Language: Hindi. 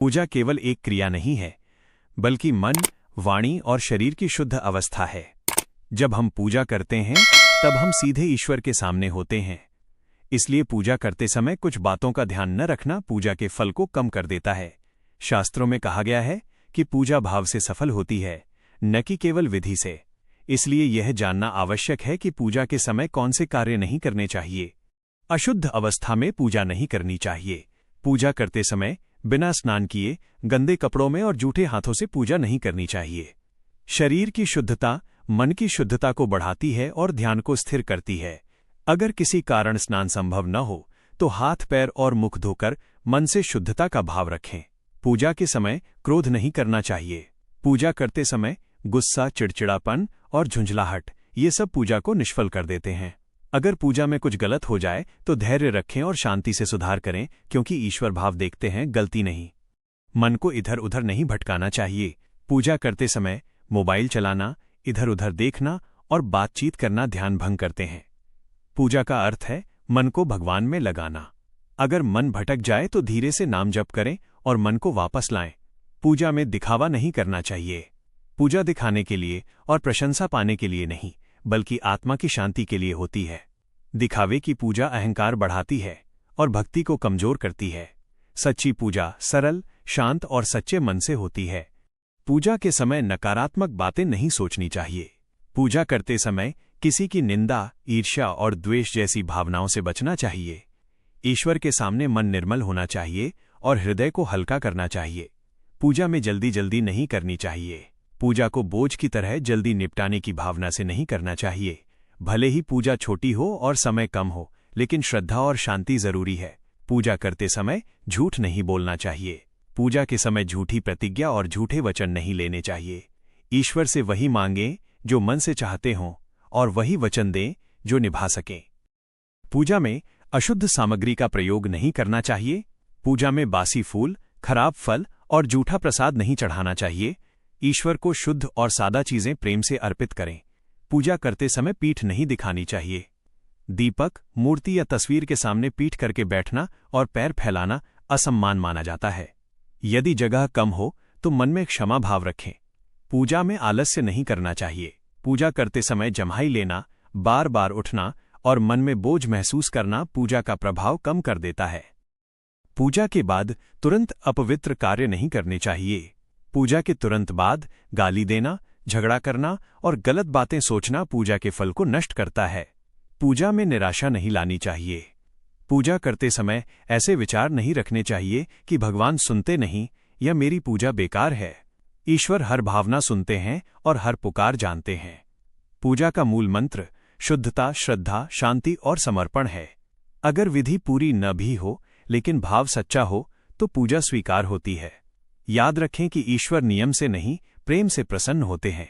पूजा केवल एक क्रिया नहीं है, बल्कि मन, वाणी और शरीर की शुद्ध अवस्था है। जब हम पूजा करते हैं तब हम सीधे ईश्वर के सामने होते हैं। इसलिए पूजा करते समय कुछ बातों का ध्यान न रखना पूजा के फल को कम कर देता है। शास्त्रों में कहा गया है कि पूजा भाव से सफल होती है, न कि केवल विधि से। इसलिए यह जानना आवश्यक है कि पूजा के समय कौन से कार्य नहीं करने चाहिए। अशुद्ध अवस्था में पूजा नहीं करनी चाहिए। पूजा करते समय बिना स्नान किए, गंदे कपड़ों में और जूठे हाथों से पूजा नहीं करनी चाहिए। शरीर की शुद्धता मन की शुद्धता को बढ़ाती है और ध्यान को स्थिर करती है। अगर किसी कारण स्नान संभव न हो तो हाथ पैर और मुख धोकर मन से शुद्धता का भाव रखें। पूजा के समय क्रोध नहीं करना चाहिए। पूजा करते समय गुस्सा, चिड़चिड़ापन और झुंझलाहट ये सब पूजा को निष्फल कर देते हैं। अगर पूजा में कुछ गलत हो जाए तो धैर्य रखें और शांति से सुधार करें, क्योंकि ईश्वर भाव देखते हैं, गलती नहीं। मन को इधर उधर नहीं भटकाना चाहिए। पूजा करते समय मोबाइल चलाना, इधर उधर देखना और बातचीत करना ध्यान भंग करते हैं। पूजा का अर्थ है मन को भगवान में लगाना। अगर मन भटक जाए तो धीरे से नाम जप करें और मन को वापस लाएं। पूजा में दिखावा नहीं करना चाहिए। पूजा दिखाने के लिए और प्रशंसा पाने के लिए नहीं, बल्कि आत्मा की शांति के लिए होती है। दिखावे की पूजा अहंकार बढ़ाती है और भक्ति को कमजोर करती है। सच्ची पूजा सरल, शांत और सच्चे मन से होती है। पूजा के समय नकारात्मक बातें नहीं सोचनी चाहिए। पूजा करते समय किसी की निंदा, ईर्ष्या और द्वेष जैसी भावनाओं से बचना चाहिए। ईश्वर के सामने मन निर्मल होना चाहिए और हृदय को हल्का करना चाहिए। पूजा में जल्दी जल्दी नहीं करनी चाहिए। पूजा को बोझ की तरह जल्दी निपटाने की भावना से नहीं करना चाहिए। भले ही पूजा छोटी हो और समय कम हो, लेकिन श्रद्धा और शांति जरूरी है। पूजा करते समय झूठ नहीं बोलना चाहिए। पूजा के समय झूठी प्रतिज्ञा और झूठे वचन नहीं लेने चाहिए। ईश्वर से वही मांगें जो मन से चाहते हों और वही वचन दें जो निभा सकें। पूजा में अशुद्ध सामग्री का प्रयोग नहीं करना चाहिए। पूजा में बासी फूल, खराब फल और जूठा प्रसाद नहीं चढ़ाना चाहिए। ईश्वर को शुद्ध और सादा चीजें प्रेम से अर्पित करें। पूजा करते समय पीठ नहीं दिखानी चाहिए। दीपक, मूर्ति या तस्वीर के सामने पीठ करके बैठना और पैर फैलाना असम्मान माना जाता है। यदि जगह कम हो तो मन में क्षमा भाव रखें। पूजा में आलस्य नहीं करना चाहिए। पूजा करते समय जम्हाई लेना, बार बार उठना और मन में बोझ महसूस करना पूजा का प्रभाव कम कर देता है। पूजा के बाद तुरंत अपवित्र कार्य नहीं करने चाहिए। पूजा के तुरंत बाद गाली देना, झगड़ा करना और गलत बातें सोचना पूजा के फल को नष्ट करता है। पूजा में निराशा नहीं लानी चाहिए। पूजा करते समय ऐसे विचार नहीं रखने चाहिए कि भगवान सुनते नहीं या मेरी पूजा बेकार है। ईश्वर हर भावना सुनते हैं और हर पुकार जानते हैं। पूजा का मूल मंत्र शुद्धता, श्रद्धा, शांति और समर्पण है। अगर विधि पूरी न भी हो लेकिन भाव सच्चा हो तो पूजा स्वीकार होती है। याद रखें कि ईश्वर नियम से नहीं, प्रेम से प्रसन्न होते हैं।